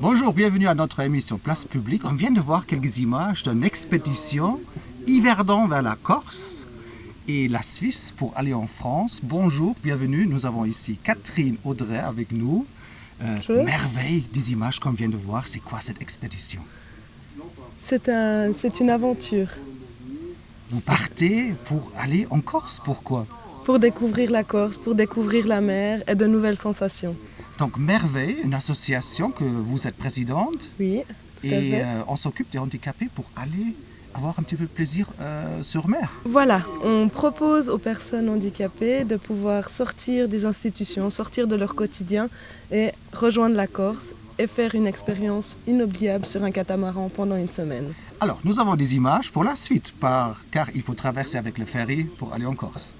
Bonjour, bienvenue à notre émission Place Publique. On vient de voir quelques images d'une expédition hivernant vers la Corse et la Suisse pour aller en France. Bonjour, bienvenue. Nous avons ici Catherine Audrey avec nous. Merveille des images qu'on vient de voir. C'est quoi cette expédition? C'est une aventure. Vous partez pour aller en Corse, pourquoi? Pour découvrir la Corse, pour découvrir la mer et de nouvelles sensations. Donc Merveille, une association que vous êtes présidente. Oui, tout à fait. Et on s'occupe des handicapés pour aller avoir un petit peu de plaisir sur mer. Voilà, on propose aux personnes handicapées de pouvoir sortir des institutions, sortir de leur quotidien et rejoindre la Corse et faire une expérience inoubliable sur un catamaran pendant une semaine. Alors, nous avons des images pour la suite, car il faut traverser avec le ferry pour aller en Corse.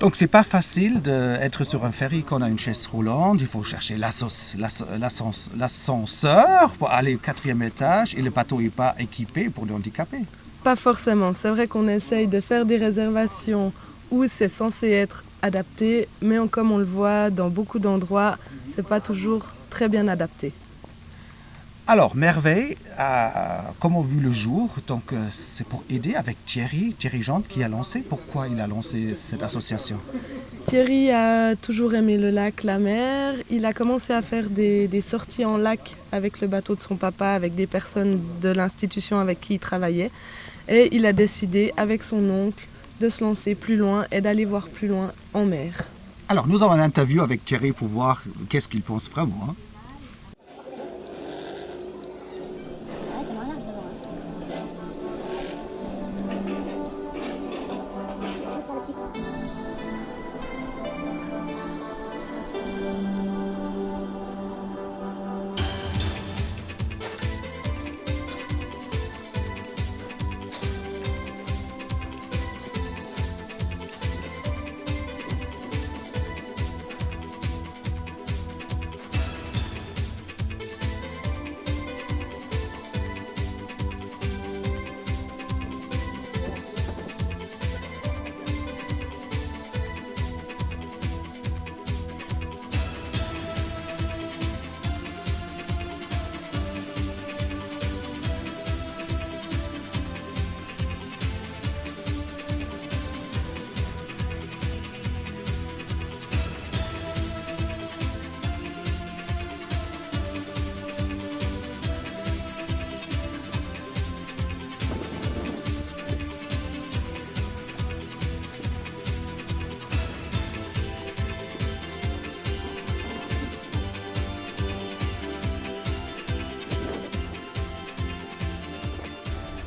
Donc c'est pas facile d'être sur un ferry quand on a une chaise roulante, il faut chercher l'ascenseur pour aller au 4e étage et le bateau n'est pas équipé pour les handicapés. Pas forcément, c'est vrai qu'on essaye de faire des réservations où c'est censé être adapté, mais comme on le voit dans beaucoup d'endroits, c'est pas toujours très bien adapté. Alors Merveille a comment vu le jour, donc c'est pour aider avec Thierry Jante qui a lancé. Pourquoi il a lancé cette association? Thierry a toujours aimé le lac, la mer. Il a commencé à faire des sorties en lac avec le bateau de son papa, avec des personnes de l'institution avec qui il travaillait. Et il a décidé, avec son oncle, de se lancer plus loin et d'aller voir plus loin en mer. Alors nous avons une interview avec Thierry pour voir qu'est-ce qu'il pense vraiment.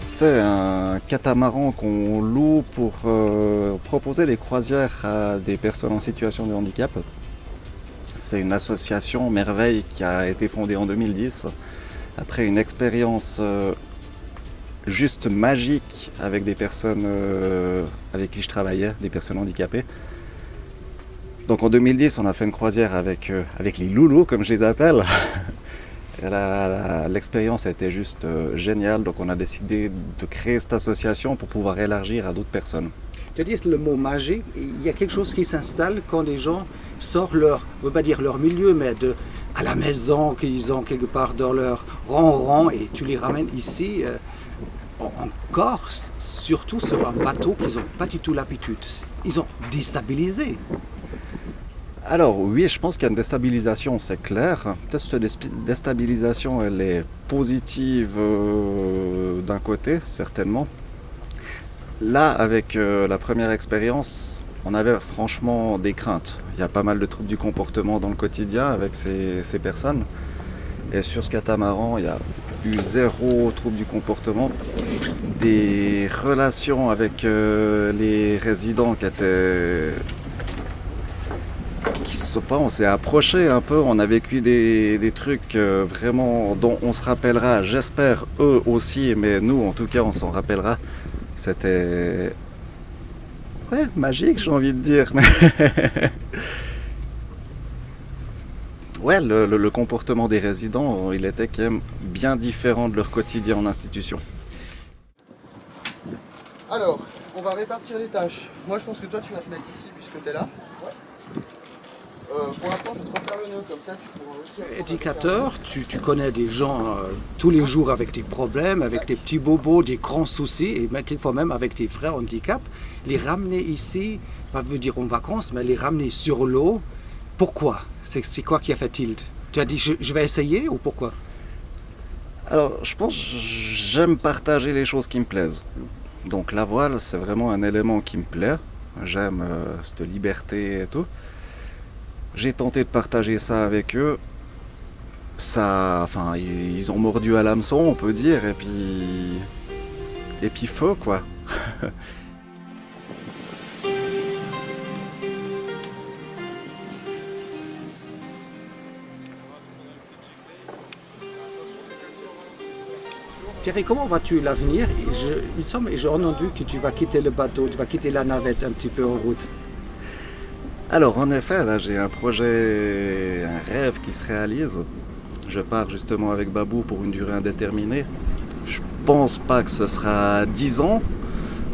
C'est un catamaran qu'on loue pour proposer des croisières à des personnes en situation de handicap. C'est une association Merveille qui a été fondée en 2010 après une expérience juste magique avec des personnes avec qui je travaillais, des personnes handicapées. Donc en 2010, on a fait une croisière avec les loulous, comme je les appelle. Et l'expérience a été juste géniale, donc on a décidé de créer cette association pour pouvoir élargir à d'autres personnes. Tu dis le mot magique, il y a quelque chose qui s'installe quand les gens sortent leur, on ne veut pas dire leur milieu, mais à la maison qu'ils ont quelque part dans leur rang et tu les ramènes ici en Corse, surtout sur un bateau qu'ils n'ont pas du tout l'habitude. Ils ont déstabilisé. Alors oui, je pense qu'il y a une déstabilisation, c'est clair. Peut-être que cette déstabilisation, elle est positive d'un côté, certainement. Là, avec la première expérience, on avait franchement des craintes. Il y a pas mal de troubles du comportement dans le quotidien avec ces personnes. Et sur ce catamaran, il y a eu 0 trouble du comportement. Des relations avec les résidents on s'est approché un peu, on a vécu des trucs vraiment dont on se rappellera, j'espère eux aussi, mais nous en tout cas on s'en rappellera. C'était magique, j'ai envie de dire. Ouais, le comportement des résidents, il était quand même bien différent de leur quotidien en institution. Alors, on va répartir les tâches. Moi, je pense que toi, tu vas te mettre ici puisque tu es là. Ouais. Pour l'instant, je vais te refaire le nœud, comme ça, tu pourras aussi... Éducateur, tu connais des gens tous les jours avec des problèmes, avec des petits bobos, des grands soucis, et quelquefois même avec des vrais handicaps. Les ramener ici, pas veut dire en vacances, mais les ramener sur l'eau, pourquoi? C'est quoi qui a fait tilt? Tu as dit je vais essayer ou pourquoi? Alors, je pense que j'aime partager les choses qui me plaisent. Donc la voile, c'est vraiment un élément qui me plaît. J'aime cette liberté et tout. J'ai tenté de partager ça avec eux. Ils ont mordu à l'hameçon, on peut dire, et puis feu, quoi. Thierry, comment vois-tu l'avenir? Il semble, j'ai entendu que tu vas quitter le bateau, tu vas quitter la navette un petit peu en route. Alors en effet, là j'ai un projet, un rêve qui se réalise. Je pars justement avec Babou pour une durée indéterminée. Je pense pas que ce sera 10 ans,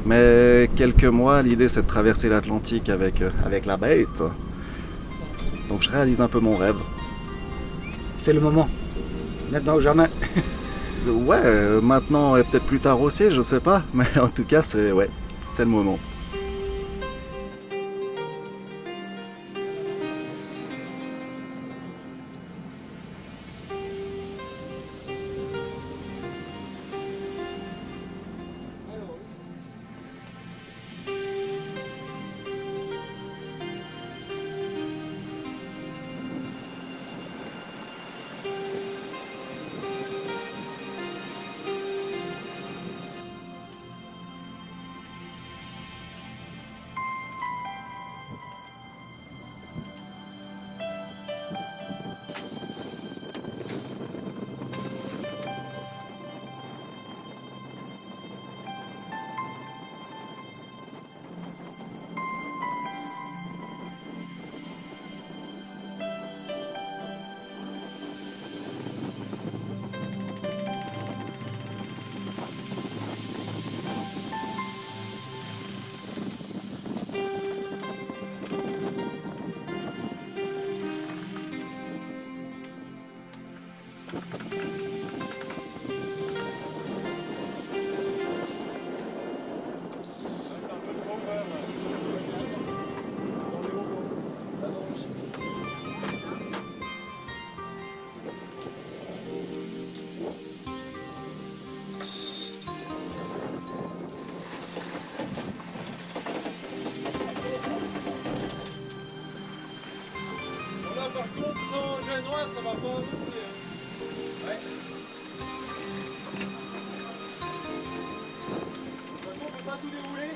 mais quelques mois. L'idée c'est de traverser l'Atlantique avec la bête. Donc je réalise un peu mon rêve. C'est le moment. Maintenant ou jamais. Ouais, maintenant et peut-être plus tard aussi, je sais pas. Mais en tout cas, c'est le moment. Par contre, sans génois, ça va pas aussi. Ouais. De toute façon, on peut pas tout dérouler.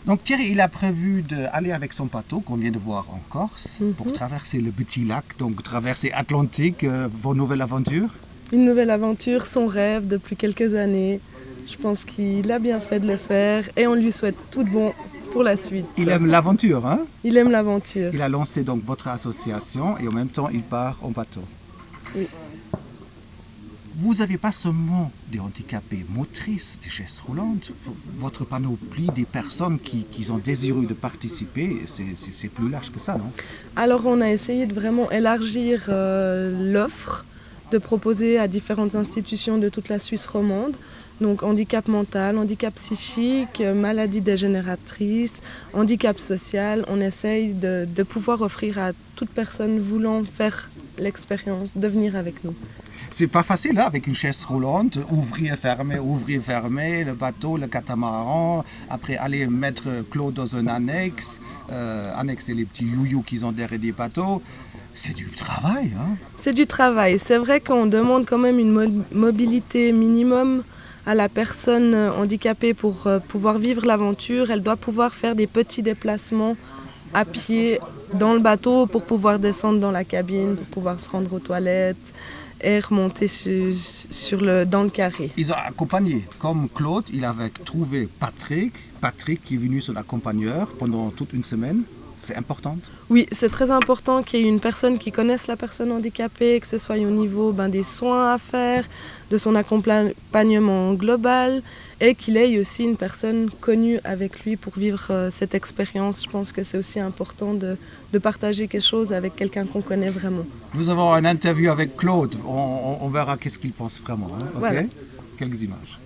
Donc Thierry, il a prévu d'aller avec son bateau qu'on vient de voir en Corse pour traverser le petit lac, donc traverser Atlantique, vos nouvelles aventures. Une nouvelle aventure, son rêve depuis quelques années. Je pense qu'il a bien fait de le faire et on lui souhaite tout de bon pour la suite. Il aime l'aventure, hein? Il aime l'aventure. Il a lancé donc votre association et en même temps il part en bateau. Oui. Vous n'avez pas seulement des handicapés motrices, des chaises roulantes, votre panoplie des personnes qui ont désiré de participer, c'est plus large que ça, non? Alors on a essayé de vraiment élargir l'offre, de proposer à différentes institutions de toute la Suisse romande, donc handicap mental, handicap psychique, maladies dégénératrices, handicap social. On essaye de pouvoir offrir à toute personne voulant faire l'expérience de venir avec nous. C'est pas facile, hein, avec une chaise roulante, ouvrir, fermer, le bateau, le catamaran, après aller mettre Claude dans un annexe. Annexe, c'est les petits youyous qu'ils ont derrière des bateaux. C'est du travail, hein? C'est du travail. C'est vrai qu'on demande quand même une mobilité minimum à la personne handicapée pour pouvoir vivre l'aventure. Elle doit pouvoir faire des petits déplacements à pied dans le bateau pour pouvoir descendre dans la cabine, pour pouvoir se rendre aux toilettes et remonter dans le carré. Ils ont accompagné, comme Claude, il avait trouvé Patrick qui est venu sur l'accompagneur pendant toute une semaine. C'est important? Oui, c'est très important qu'il y ait une personne qui connaisse la personne handicapée, que ce soit au niveau des soins à faire, de son accompagnement global, et qu'il ait aussi une personne connue avec lui pour vivre cette expérience. Je pense que c'est aussi important de partager quelque chose avec quelqu'un qu'on connaît vraiment. Nous avons une interview avec Claude, on verra qu'est-ce qu'il pense vraiment. Hein? Okay? Voilà. Quelques images.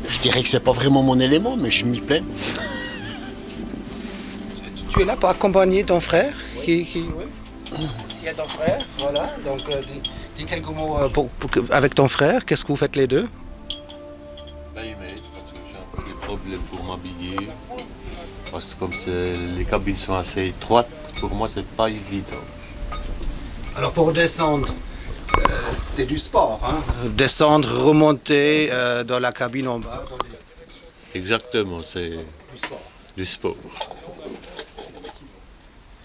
Je dirais que c'est pas vraiment mon élément, mais je m'y plais. Tu es là pour accompagner ton frère qui est ton frère, voilà. Donc dis quelques mots avec ton frère. Qu'est-ce que vous faites les deux? Ben, il m'aide parce que j'ai un peu des problèmes pour m'habiller. Parce que comme les cabines sont assez étroites, pour moi c'est pas évident. Alors pour descendre, c'est du sport, hein? Descendre, remonter dans la cabine en bas. Exactement, c'est du sport.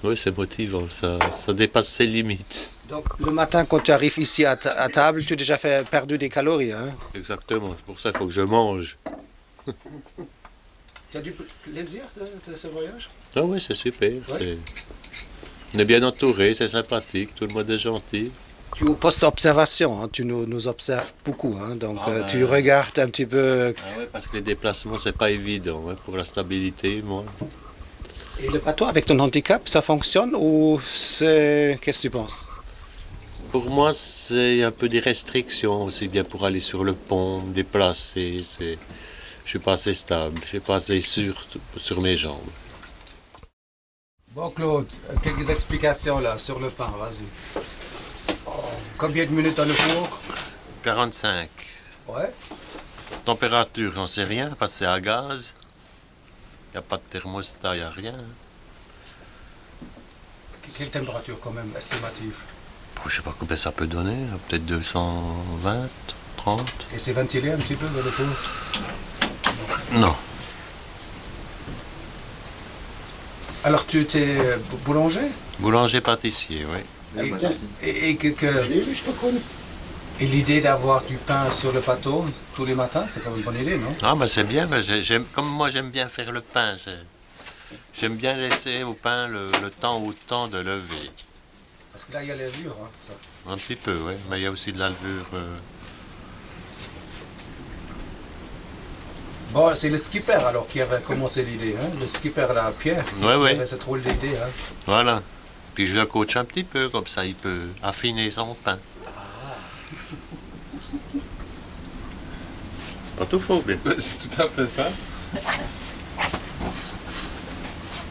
Oui, c'est motivant, ça dépasse ses limites. Donc le matin quand tu arrives ici à table, tu as déjà perdu des calories, hein? Exactement, c'est pour ça qu'il faut que je mange. Tu as du plaisir de ce voyage? Ah oui, c'est super. Ouais. On est bien entouré, c'est sympathique, tout le monde est gentil. Tu es au poste d'observation, hein? Tu nous observes beaucoup, hein? Donc tu regardes un petit peu. Ah ouais, parce que les déplacements, c'est pas évident hein, pour la stabilité, moi. Et le bateau avec ton handicap, ça fonctionne ou c'est... Qu'est-ce que tu penses? Pour moi, c'est un peu des restrictions, aussi bien pour aller sur le pont, me déplacer. Je suis pas assez stable, je suis pas assez sûr sur mes jambes. Bon Claude, quelques explications là sur le pain, vas-y. Combien de minutes dans le four? 45. Ouais. Température, j'en sais rien, parce que c'est à gaz. Il n'y a pas de thermostat, il n'y a rien. Quelle température quand même estimative? Je ne sais pas combien ça peut donner, peut-être 220, 30. Et c'est ventilé un petit peu dans le four? Non. Alors tu étais boulanger? Boulanger-pâtissier, oui. Et l'idée d'avoir du pain sur le bateau tous les matins, c'est quand même une bonne idée, non? Ah, mais c'est bien, mais comme moi j'aime bien faire le pain, j'aime bien laisser au pain le temps de lever. Parce que là, il y a les levures, hein, ça. Un petit peu, oui, mais il y a aussi de la levure. Bon, c'est le skipper alors qui avait commencé l'idée, hein? Le skipper là, Pierre, qui Ouais, ouais. avait cette drôle d'idée. Hein? Voilà. Puis je le coach un petit peu, comme ça il peut affiner son pain. Pas tout faux, bien. C'est tout à fait ça.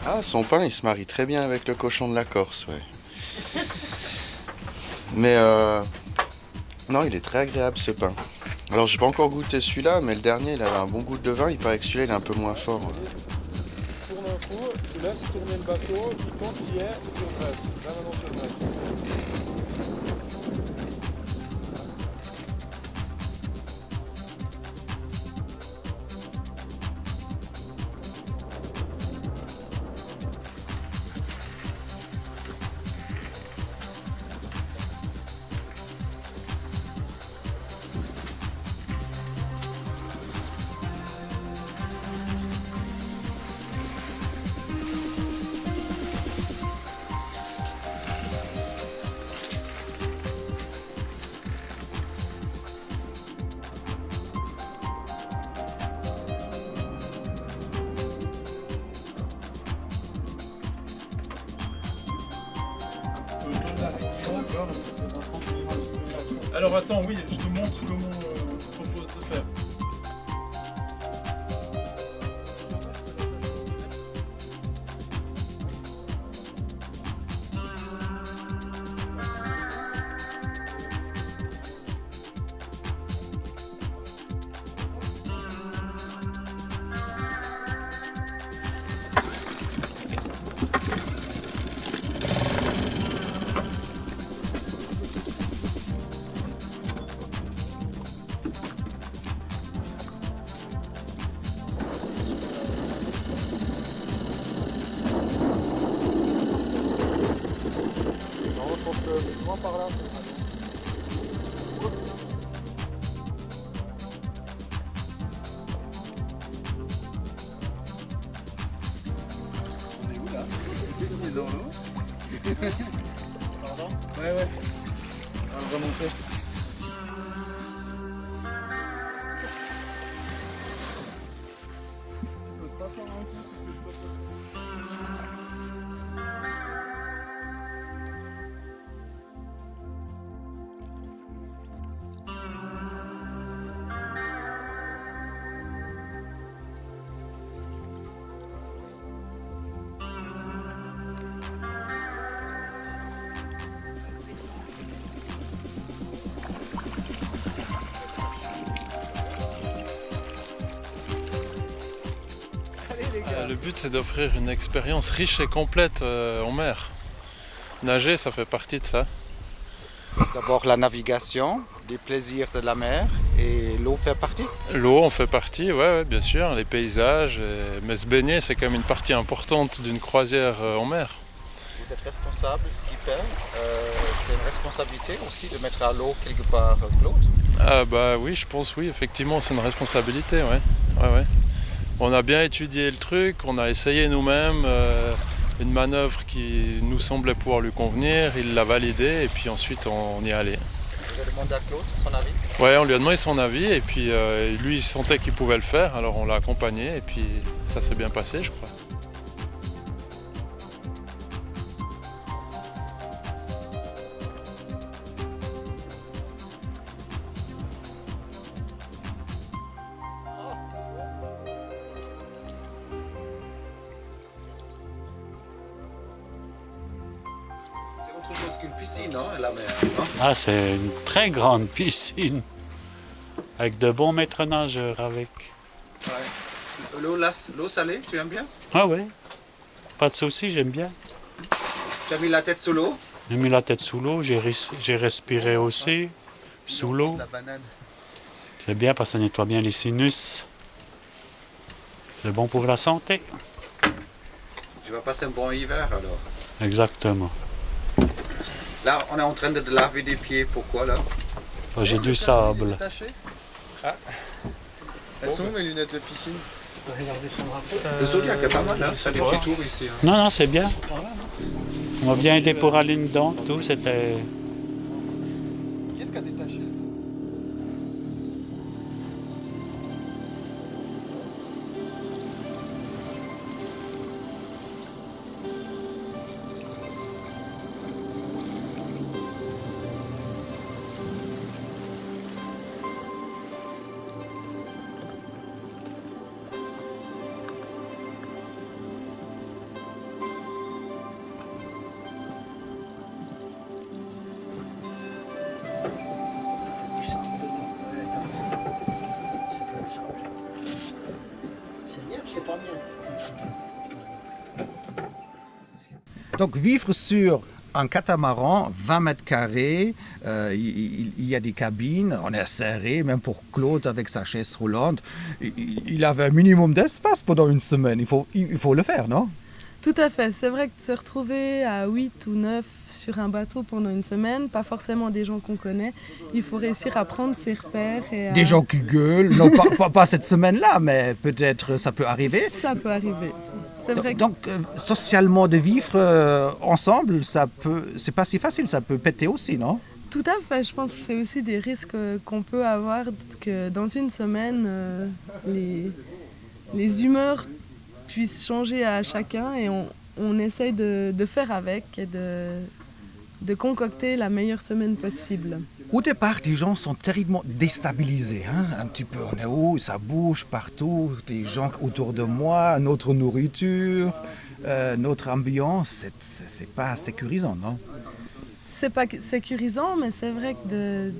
Ah, son pain, il se marie très bien avec le cochon de la Corse, ouais. Mais non, il est très agréable ce pain. Alors, j'ai pas encore goûté celui-là, mais le dernier, il avait un bon goût de vin. Il paraît que celui-là, il est un peu moins fort. Tourne un coup, tu laisses tourner le bateau, puis quand il y est, tu redresses. Là maintenant tu redresses. Alors attends, oui, je te montre comment je propose de faire. Ouais, ouais. On va le remonter. Le but c'est d'offrir une expérience riche et complète en mer. Nager, ça fait partie de ça. D'abord la navigation, les plaisirs de la mer et l'eau fait partie. L'eau en fait partie, ouais, bien sûr, les paysages, mais se baigner c'est quand même une partie importante d'une croisière en mer. Vous êtes responsable, skipper, c'est une responsabilité aussi de mettre à l'eau quelque part Claude. Ah bah oui, je pense oui, effectivement c'est une responsabilité, ouais. On a bien étudié le truc, on a essayé nous-mêmes une manœuvre qui nous semblait pouvoir lui convenir, il l'a validée et puis ensuite on y est allé. Vous avez demandé à Claude son avis? Ouais, on lui a demandé son avis et puis lui il sentait qu'il pouvait le faire, alors on l'a accompagné et puis ça s'est bien passé je crois. Qu'une piscine, hein, la mer. Hein? Ah, c'est une très grande piscine. Avec de bons maîtres nageurs avec. Ouais. L'eau salée, tu aimes bien? Ah ouais. Pas de souci, j'aime bien. Tu as mis la tête sous l'eau? J'ai mis la tête sous l'eau, j'ai respiré aussi sous l'eau. La banane. C'est bien parce que ça nettoie bien les sinus. C'est bon pour la santé. Tu vas passer un bon hiver alors. Exactement. Là, on est en train de laver des pieds. Pourquoi là? J'ai du sable. Elles sont mes lunettes de piscine. Le Zodiac est pas mal, là. Ça a des petits tours ici. Hein. Non, c'est bien. On m'a bien aidé pour aller dedans. Tout, c'était... Qu'est-ce qu'a détaché? Donc vivre sur un catamaran, 20 mètres carrés, il y a des cabines, on est serré, même pour Claude avec sa chaise roulante. Il avait un minimum d'espace pendant une semaine, il faut le faire, non? Tout à fait, c'est vrai que de se retrouver à 8 ou 9 sur un bateau pendant une semaine, pas forcément des gens qu'on connaît, il faut réussir à prendre ses repères. Et Des gens qui gueulent, non pas cette semaine-là, mais peut-être ça peut arriver. Ça peut arriver. C'est vrai Donc, socialement, de vivre ensemble, c'est pas si facile, ça peut péter aussi, non? Tout à fait, je pense que c'est aussi des risques qu'on peut avoir, que dans une semaine, les humeurs puissent changer à chacun et on essaye de faire avec et de concocter la meilleure semaine possible. Au départ, les gens sont terriblement déstabilisés, hein? Un petit peu, on est où, ça bouge partout, des gens autour de moi, notre nourriture, notre ambiance, c'est pas sécurisant, non? C'est pas sécurisant, mais c'est vrai que de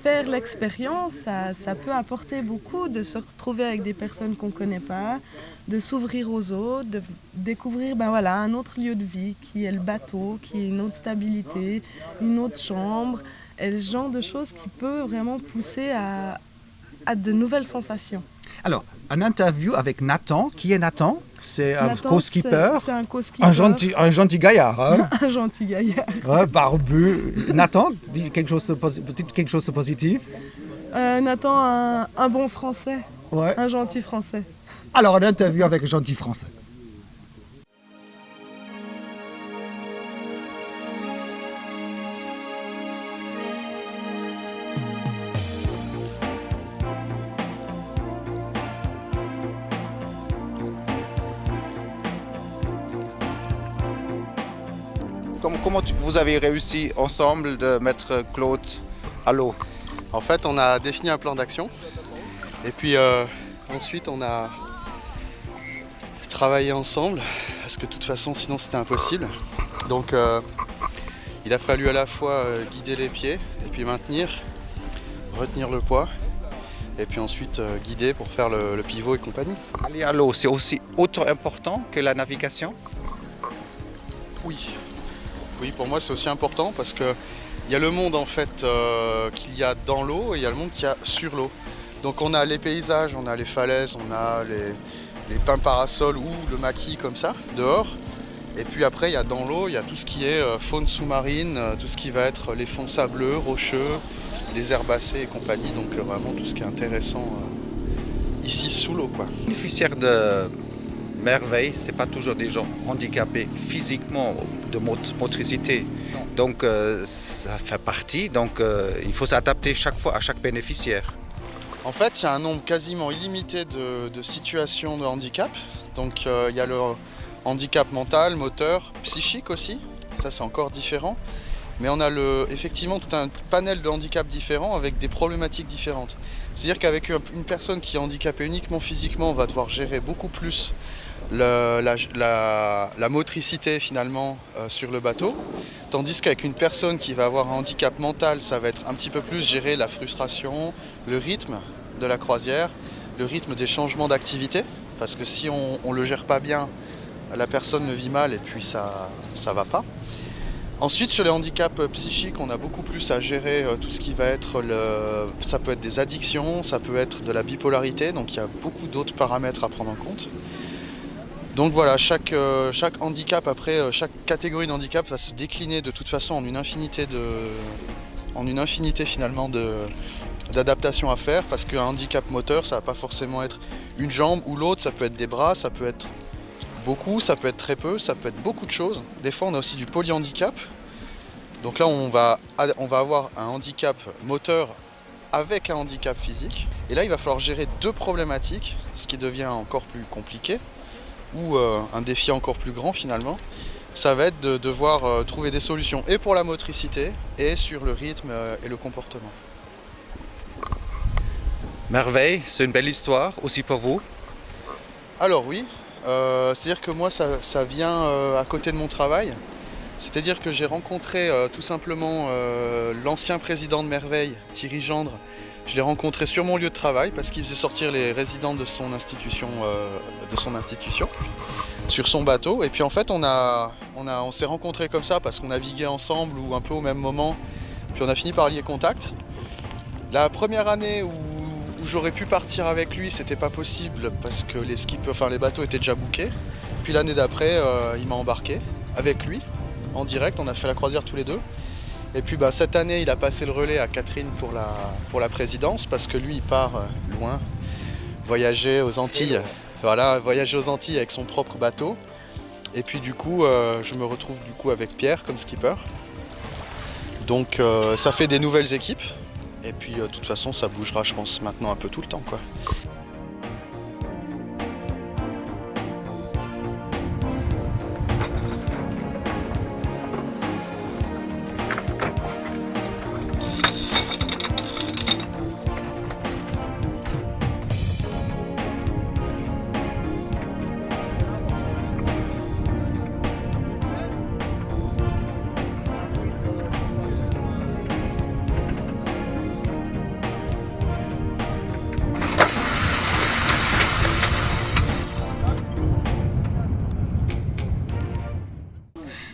faire l'expérience, ça peut apporter beaucoup, de se retrouver avec des personnes qu'on ne connaît pas, de s'ouvrir aux autres, de découvrir un autre lieu de vie qui est le bateau, qui est une autre stabilité, une autre chambre, et le genre de choses qui peut vraiment pousser à de nouvelles sensations. Alors, un interview avec Nathan. Qui est Nathan? C'est un Nathan, co-skipper. C'est un co-skipper. Un gentil gaillard. Hein? Un gentil gaillard. Ouais, barbu. Nathan, dis quelque chose de positif. Nathan, un bon français. Ouais. Un gentil français. Alors, un interview avec un gentil français. Comment vous avez réussi ensemble de mettre Claude à l'eau? En fait, on a défini un plan d'action et puis ensuite on a travaillé ensemble parce que de toute façon sinon c'était impossible. Donc il a fallu à la fois guider les pieds et puis retenir le poids et puis ensuite guider pour faire le pivot et compagnie. Aller à l'eau, c'est aussi autant important que la navigation? Oui, pour moi c'est aussi important parce que il y a le monde en fait qu'il y a dans l'eau et il y a le monde qu'il y a sur l'eau. Donc on a les paysages, on a les falaises, on a les pins parasols ou le maquis comme ça, dehors. Et puis après il y a dans l'eau, il y a tout ce qui est faune sous-marine, tout ce qui va être les fonds sableux, rocheux, les herbacées et compagnie. Donc vraiment tout ce qui est intéressant ici sous l'eau, quoi. Les bénéficiaires de Merveille, c'est pas toujours des gens handicapés physiquement de motricité. Donc ça fait partie, donc il faut s'adapter chaque fois à chaque bénéficiaire. En fait, il y a un nombre quasiment illimité de situations de handicap. Donc il y a le handicap mental, moteur, psychique aussi, ça c'est encore différent. Mais on a effectivement tout un panel de handicaps différents avec des problématiques différentes. C'est-à-dire qu'avec une personne qui est handicapée uniquement physiquement, on va devoir gérer beaucoup plus la motricité finalement sur le bateau, tandis qu'avec une personne qui va avoir un handicap mental, ça va être un petit peu plus gérer la frustration, le rythme de la croisière, le rythme des changements d'activité, parce que si on le gère pas bien, la personne le vit mal et puis ça va pas. Ensuite, sur les handicaps psychiques, on a beaucoup plus à gérer tout ce qui va être ça peut être des addictions, ça peut être de la bipolarité, donc il y a beaucoup d'autres paramètres à prendre en compte. Donc voilà, chaque handicap, après, chaque catégorie de handicap va se décliner de toute façon en une infinité finalement d'adaptations à faire, parce qu'un handicap moteur, ça va pas forcément être une jambe ou l'autre, ça peut être des bras, ça peut être beaucoup, ça peut être très peu, ça peut être beaucoup de choses. Des fois, on a aussi du polyhandicap. Donc là, on va avoir un handicap moteur avec un handicap physique. Et là, il va falloir gérer deux problématiques, ce qui devient encore plus compliqué, ou un défi encore plus grand finalement. Ça va être de devoir trouver des solutions et pour la motricité et sur le rythme et le comportement. Merveille, c'est une belle histoire aussi pour vous? Alors oui, c'est-à-dire que moi ça vient à côté de mon travail. C'est-à-dire que j'ai rencontré tout simplement l'ancien président de Merveille, Thierry Gendre. Je l'ai rencontré sur mon lieu de travail parce qu'il faisait sortir les résidents de son institution. sur son bateau. Et puis en fait, on s'est rencontrés comme ça parce qu'on naviguait ensemble ou un peu au même moment. Puis on a fini par lier contact. La première année où j'aurais pu partir avec lui, c'était pas possible parce que les bateaux étaient déjà bookés. Puis l'année d'après, il m'a embarqué avec lui en direct. On a fait la croisière tous les deux. Et puis cette année, il a passé le relais à Catherine pour la présidence parce que lui, il part loin, voyager aux Antilles. Voilà, voyager aux Antilles avec son propre bateau. Et puis du coup, je me retrouve avec Pierre comme skipper. Donc ça fait des nouvelles équipes. Et puis de toute façon, ça bougera, je pense, maintenant un peu tout le temps, quoi.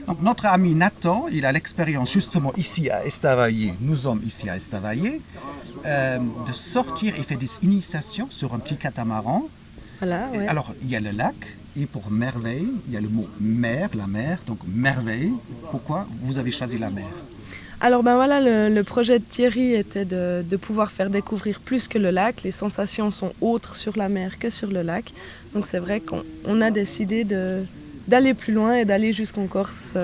Donc, notre ami Nathan, il a l'expérience justement ici à Estavayer, nous sommes ici à Estavayer, de sortir et faire des initiations sur un petit catamaran. Voilà, ouais. Alors, il y a le lac, et pour merveille, il y a le mot mer, la mer, donc merveille. Pourquoi vous avez choisi la mer? Alors le projet de Thierry était de pouvoir faire découvrir plus que le lac. Les sensations sont autres sur la mer que sur le lac. Donc c'est vrai qu'on a décidé d'aller plus loin et d'aller jusqu'en Corse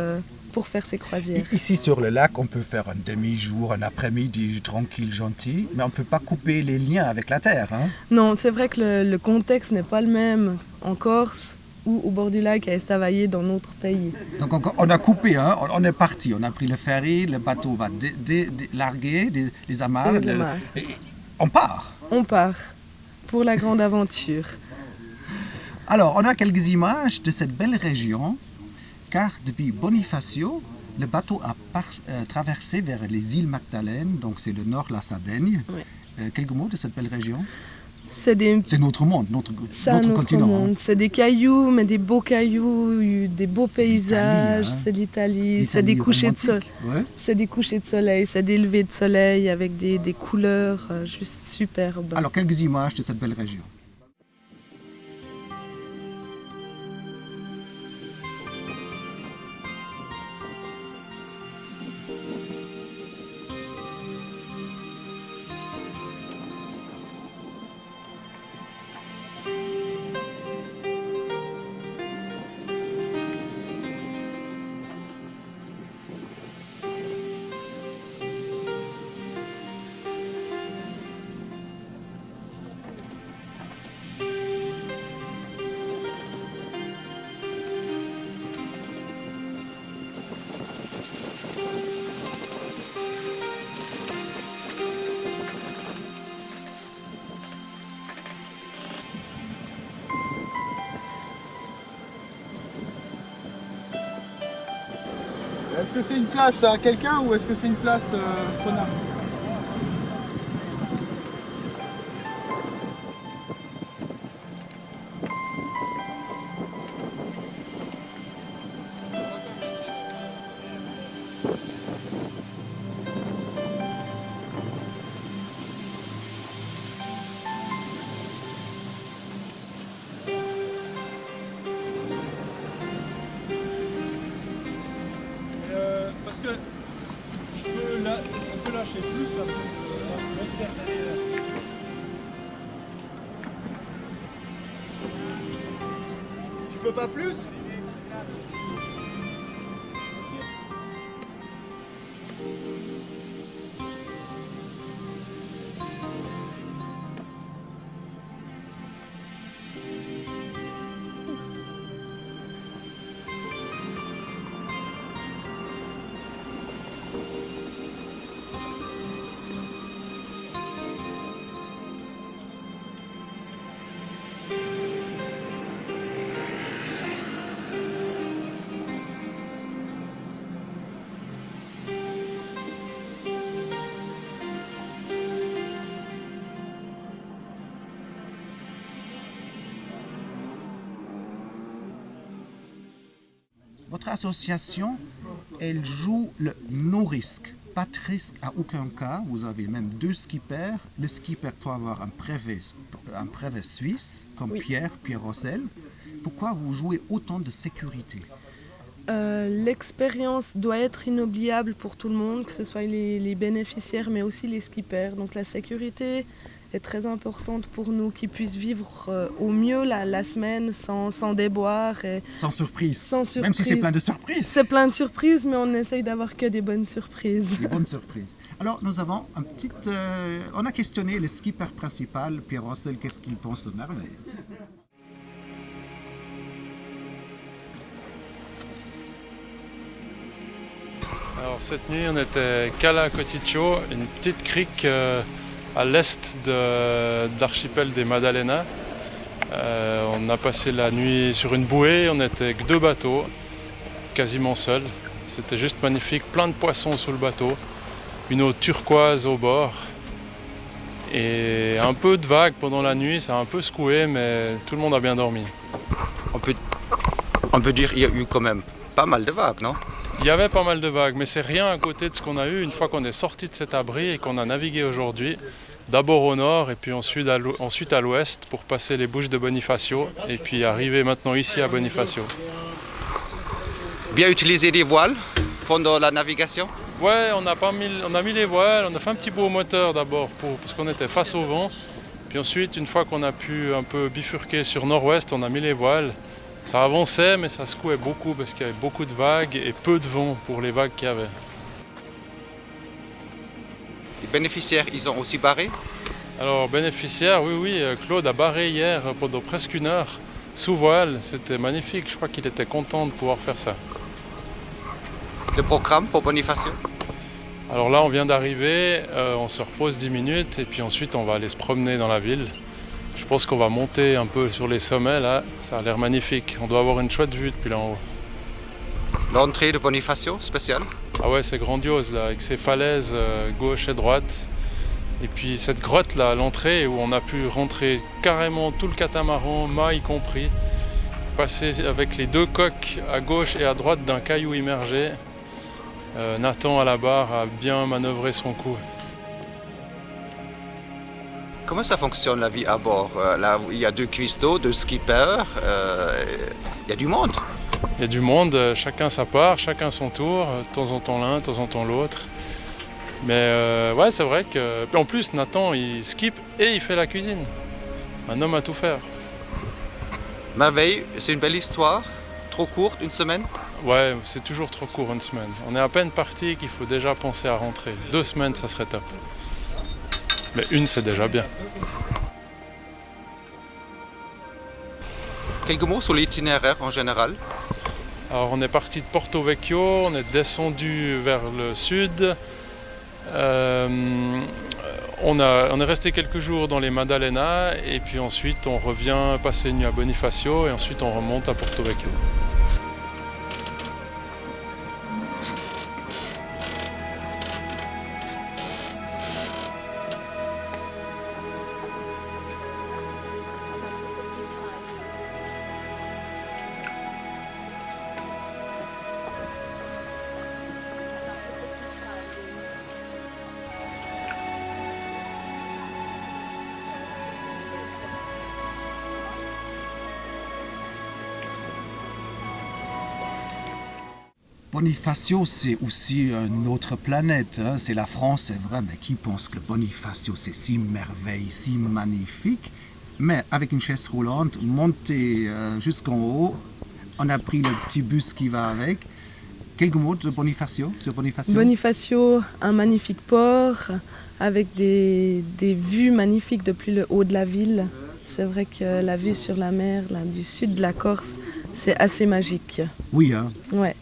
pour faire ces croisières. Ici sur le lac, on peut faire un demi-jour, un après-midi tranquille, gentil, mais on ne peut pas couper les liens avec la terre. Hein? Non, c'est vrai que le contexte n'est pas le même en Corse ou au bord du lac à Estavayer dans notre pays. Donc on a coupé, hein? On est parti, on a pris le ferry, le bateau va larguer les amarres, et on part. On part pour la grande aventure. Alors, on a quelques images de cette belle région, car depuis Bonifacio, le bateau a traversé vers les îles Magdalène, donc c'est le nord, la Sardaigne. Oui. Quelques mots de cette belle région? C'est notre monde, notre continent. Monde. C'est des cailloux, mais des beaux cailloux, des beaux paysages. C'est l'Italie. C'est des couchers de soleil. Ouais. C'est des couchers de soleil, c'est des levées de soleil avec des couleurs juste superbes. Alors, quelques images de cette belle région. Est-ce que c'est une place à quelqu'un ou est-ce que c'est une place prenable? Parce que on peut lâcher plus là. Tu peux pas plus? Votre association, elle joue le no risque. Pas de risque à aucun cas. Vous avez même 2 skippers. Le skipper doit avoir un brevet suisse, comme Oui. Pierre Rossel. Pourquoi vous jouez autant de sécurité? L'expérience doit être inoubliable pour tout le monde, que ce soit les bénéficiaires mais aussi les skippers. Donc la sécurité est très importante pour nous, qu'ils puissent vivre au mieux la semaine sans déboire. Et Sans surprise. sans surprise. Même si c'est plein de surprises. C'est plein de surprises, mais on essaye d'avoir que des bonnes surprises. Des bonnes surprises. Alors, nous avons on a questionné le skipper principal, Pierre Rossel, qu'est-ce qu'il pense de Merveille. Alors cette nuit, on était Cala Coticcio, une petite crique à l'est de l'archipel des Madalenas. On a passé la nuit sur une bouée, on n'était que 2 bateaux, quasiment seuls. C'était juste magnifique, plein de poissons sous le bateau, une eau turquoise au bord. Et un peu de vagues pendant la nuit, ça a un peu secoué, mais tout le monde a bien dormi. On peut dire qu'il y a eu quand même pas mal de vagues, non? Il y avait pas mal de vagues, mais c'est rien à côté de ce qu'on a eu une fois qu'on est sorti de cet abri et qu'on a navigué aujourd'hui. D'abord au nord et puis ensuite à l'ouest pour passer les bouches de Bonifacio et puis arriver maintenant ici à Bonifacio. Bien utiliser des voiles pendant la navigation? Ouais, on a mis les voiles, on a fait un petit bout au moteur d'abord parce qu'on était face au vent. Puis ensuite, une fois qu'on a pu un peu bifurquer sur nord-ouest, on a mis les voiles. Ça avançait, mais ça secouait beaucoup parce qu'il y avait beaucoup de vagues et peu de vent pour les vagues qu'il y avait. Les bénéficiaires, ils ont aussi barré? Alors, bénéficiaire, oui, Claude a barré hier pendant presque 1 heure, sous voile. C'était magnifique, je crois qu'il était content de pouvoir faire ça. Le programme pour Bonifacio? Alors là, on vient d'arriver, on se repose 10 minutes et puis ensuite on va aller se promener dans la ville. Je pense qu'on va monter un peu sur les sommets là, ça a l'air magnifique. On doit avoir une chouette vue depuis là en haut. L'entrée de Bonifacio, spéciale? Ah ouais, c'est grandiose là, avec ces falaises gauche et droite. Et puis cette grotte là, à l'entrée où on a pu rentrer carrément tout le catamaran, mât y compris. Passer avec les 2 coques à gauche et à droite d'un caillou immergé. Nathan à la barre a bien manœuvré son coup. Comment ça fonctionne la vie à bord? Là, il y a 2 cuistots, 2 skippers, il y a du monde. Il y a du monde, chacun sa part, chacun son tour, de temps en temps l'un, de temps en temps l'autre. Mais ouais, c'est vrai que... En plus, Nathan, il skip et il fait la cuisine. Un homme à tout faire. Merveille, c'est une belle histoire. Trop courte, 1 semaine? Ouais, c'est toujours trop court 1 semaine. On est à peine parti qu'il faut déjà penser à rentrer. 2 semaines, ça serait top. Mais 1, c'est déjà bien. Quelques mots sur l'itinéraire en général? Alors on est parti de Porto Vecchio, on est descendu vers le sud. On est resté quelques jours dans les Madalenas et puis ensuite on revient passer une nuit à Bonifacio et ensuite on remonte à Porto Vecchio. Bonifacio, c'est aussi une autre planète. Hein. C'est la France, c'est vrai, mais qui pense que Bonifacio, c'est si merveille, si magnifique? Mais avec une chaise roulante, monter jusqu'en haut, on a pris le petit bus qui va avec. Quelques mots de Bonifacio, sur Bonifacio? Bonifacio, un magnifique port avec des vues magnifiques depuis le haut de la ville. C'est vrai que la vue sur la mer là, du sud de la Corse, c'est assez magique. Oui, hein? Ouais.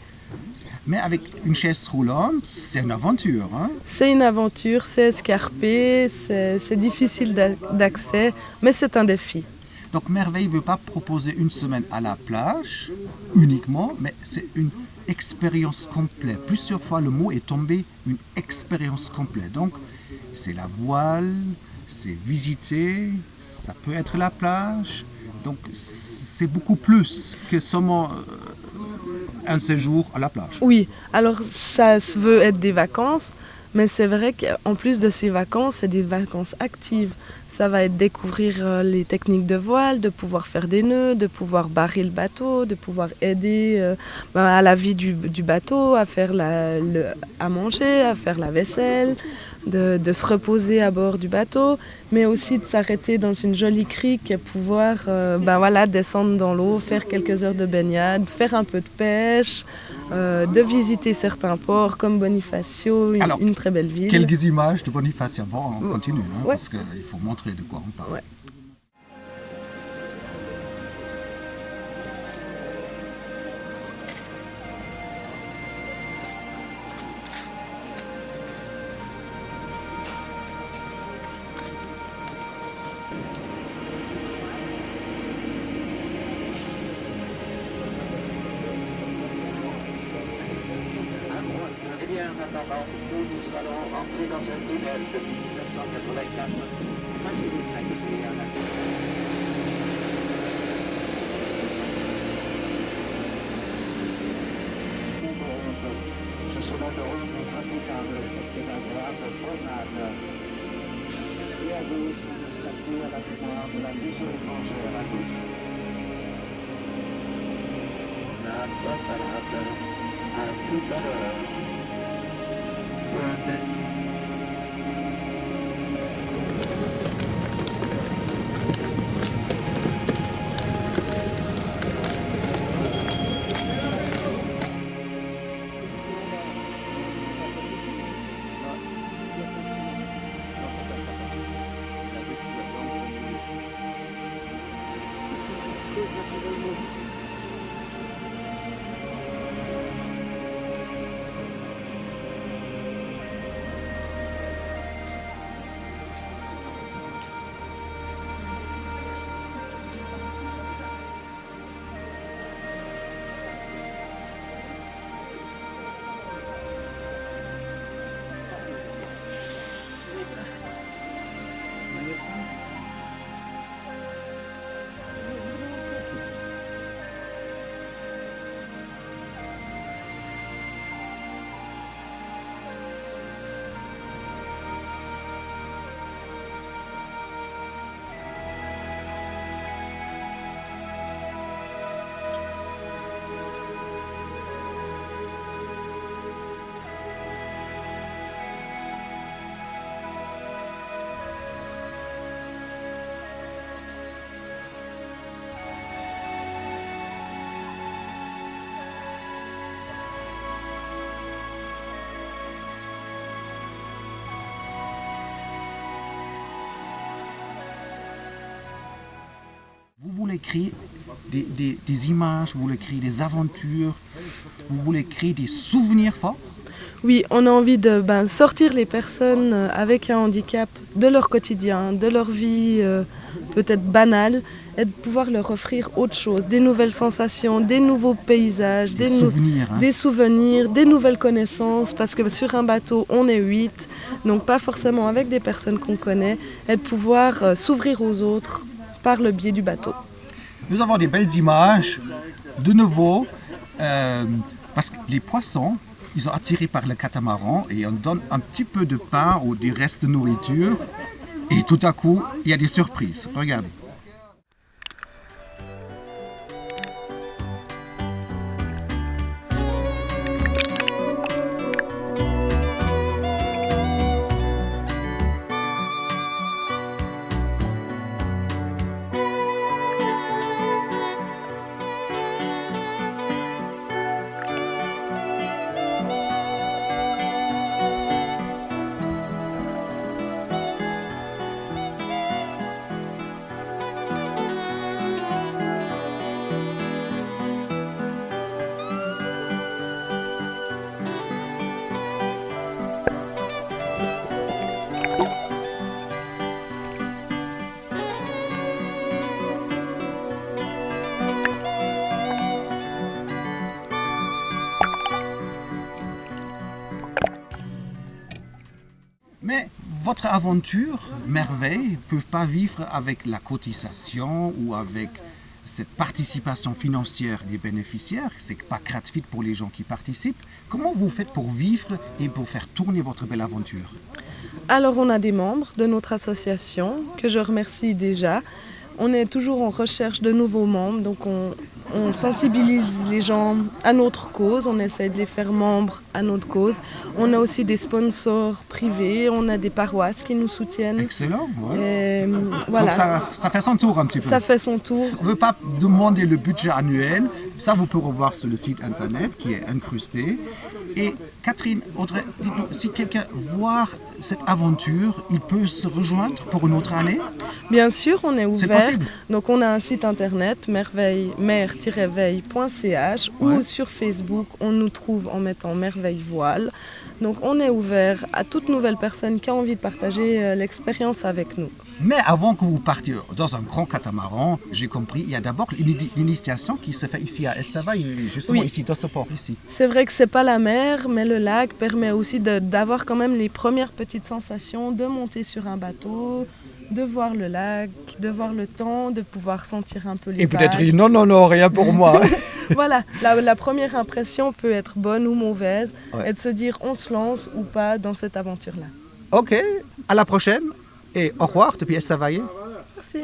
Mais avec une chaise roulante, c'est une aventure. Hein? C'est une aventure, c'est escarpé, c'est difficile d'accès, mais c'est un défi. Donc Merveille ne veut pas proposer 1 semaine à la plage uniquement, mais c'est une expérience complète. Plusieurs fois le mot est tombé, une expérience complète. Donc c'est la voile, c'est visiter, ça peut être la plage. Donc c'est beaucoup plus que seulement un séjour à la plage. Oui, alors ça se veut être des vacances, mais c'est vrai qu'en plus de ces vacances, c'est des vacances actives. Ça va être découvrir les techniques de voile, de pouvoir faire des nœuds, de pouvoir barrer le bateau, de pouvoir aider à la vie du bateau, à faire à manger, à faire la vaisselle, de se reposer à bord du bateau, mais aussi de s'arrêter dans une jolie crique et pouvoir descendre dans l'eau, faire quelques heures de baignade, faire un peu de pêche, de visiter certains ports comme Bonifacio, une très belle ville. Quelques images de Bonifacio. Bon, on continue, Ouais. parce qu'il faut montrer de quoi on parle. Ouais. En attendant, nous allons rentrer dans un tunnel depuis 1984, facilite l'accès à la ce sont de route praticable, cette agréable promenade. Et à gauche, une statue à la mémoire de la miséricorde à la gauche. La bonne balade, à tout à l'heure. Vous voulez créer des images, vous voulez créer des aventures, vous voulez créer des souvenirs forts. Oui, on a envie de sortir les personnes avec un handicap de leur quotidien, de leur vie peut-être banale, et de pouvoir leur offrir autre chose, des nouvelles sensations, des nouveaux paysages, des souvenirs, des nouvelles connaissances, parce que sur un bateau, on est 8, donc pas forcément avec des personnes qu'on connaît, et de pouvoir s'ouvrir aux autres par le biais du bateau. Nous avons des belles images, de nouveau, parce que les poissons, ils sont attirés par le catamaran et on donne un petit peu de pain ou du reste de nourriture et tout à coup, il y a des surprises. Regardez. Mais votre aventure, merveille, ne peut pas vivre avec la cotisation ou avec cette participation financière des bénéficiaires, c'est pas gratuit pour les gens qui participent. Comment vous faites pour vivre et pour faire tourner votre belle aventure? Alors on a des membres de notre association que je remercie déjà. On est toujours en recherche de nouveaux membres, donc on sensibilise les gens à notre cause, on essaie de les faire membres à notre cause. On a aussi des sponsors privés, on a des paroisses qui nous soutiennent. Excellent, ouais. Et, voilà. Donc ça fait son tour un petit peu. Ça fait son tour. On ne veut pas demander le budget annuel, ça vous pouvez voir sur le site internet qui est incrusté. Et Catherine, Audrey, dites-nous, si quelqu'un voit cette aventure, il peut se rejoindre pour une autre année? Bien sûr, on est ouvert. C'est possible. Donc on a un site internet, mer-veille.ch, ou sur Facebook, on nous trouve en mettant Merveille Voile. Donc on est ouvert à toute nouvelle personne qui a envie de partager l'expérience avec nous. Mais avant que vous partiez dans un grand catamaran, j'ai compris, il y a d'abord l'initiation qui se fait ici à Estavayer, justement ici, dans ce port ici. C'est vrai que c'est pas la mer, mais le lac permet aussi d'avoir quand même les premières petites sensations, de monter sur un bateau, de voir le lac, de voir le temps, de pouvoir sentir un peu les vagues. Et peut-être non, rien pour moi. Voilà, la première impression peut être bonne ou mauvaise, et de se dire on se lance ou pas dans cette aventure-là. Ok, à la prochaine et au revoir depuis Estavayer. Merci.